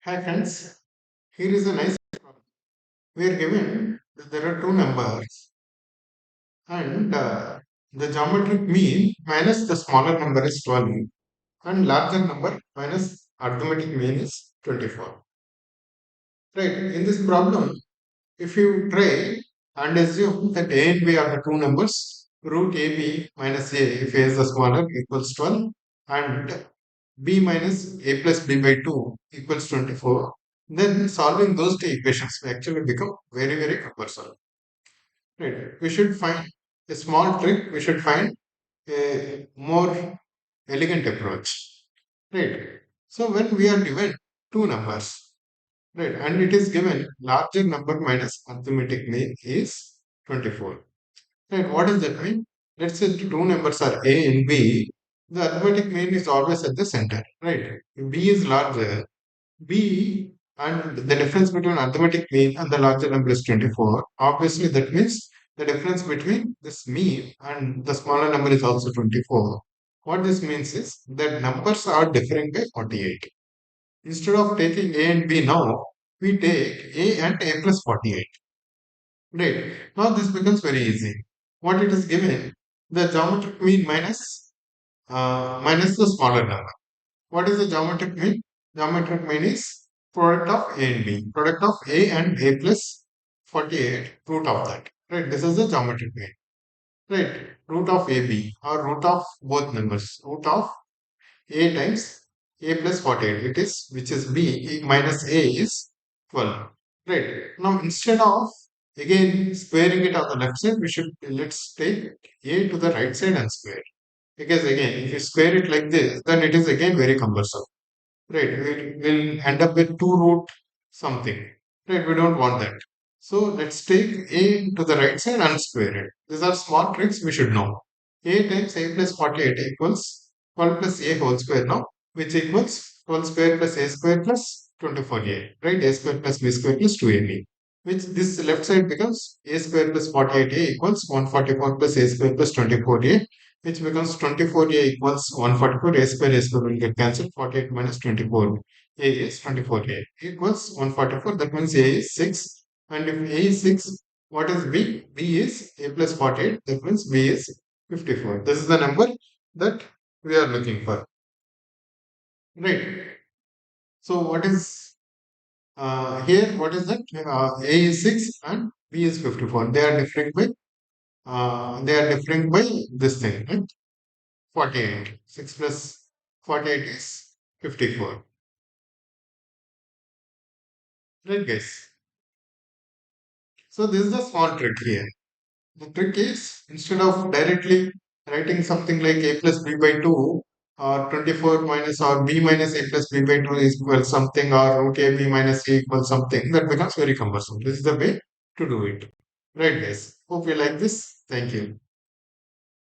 Hi friends, here is a nice problem. We are given that there are two numbers and the geometric mean minus the smaller number is 12 and larger number minus arithmetic mean is 24. Right, in this problem, if you try and assume that A and B are the two numbers, root AB minus A, if A is the smaller, equals 12 and B minus A plus B by 2 equals 24, then solving those two equations will actually become very, very cumbersome. Right. We should find a small trick, we should find a more elegant approach. Right. So when we are given two numbers, right, and it is given larger number minus arithmetic mean is 24. Right, what does that mean? Let's say the two numbers are A and B. The arithmetic mean is always at the center, right? If B is larger, B and the difference between arithmetic mean and the larger number is 24. Obviously, that means the difference between this mean and the smaller number is also 24. What this means is that numbers are differing by 48. Instead of taking A and B now, we take A and A plus 48. Right. Now this becomes very easy. What it is given, the geometric mean minus the smaller number. What is the geometric mean? Geometric mean is product of A and B. Product of A and A plus 48, root of that. Right. This is the geometric mean. Right. Root of AB or root of both numbers. Root of A times A plus 48. It is, which is B minus A is 12. Right. Now instead of again squaring it on the left side, we should, let's take A to the right side and square. Because again, if you square it like this, then it is again very cumbersome. Right, we will end up with 2 root something. Right, we don't want that. So let's take A to the right side and square it. These are small tricks we should know. A times A plus 48 equals 12 plus A whole square now, which equals 12 square plus A square plus 24A. Right, A square plus B square plus 2AB. Which this left side becomes A square plus 48A equals 144 plus A square plus 24A, which becomes 24A equals 144. A square will get cancelled. 48 minus 24. A is 24A equals 144. That means A is 6. And if A is 6, what is B? B is A plus 48. That means B is 54. This is the number that we are looking for. Right. So what is here? What is that? A is 6 and B is 54. They are different by this thing, right? 48. 6 plus 48 is 54. Right, guys? So, this is the small trick here. The trick is instead of directly writing something like a plus b by 2 or 24 minus or b minus a plus b by 2 is equal something or root a b minus a equals something, that becomes very cumbersome. This is the way to do it. Right, guys? Hope you like this. Thank you.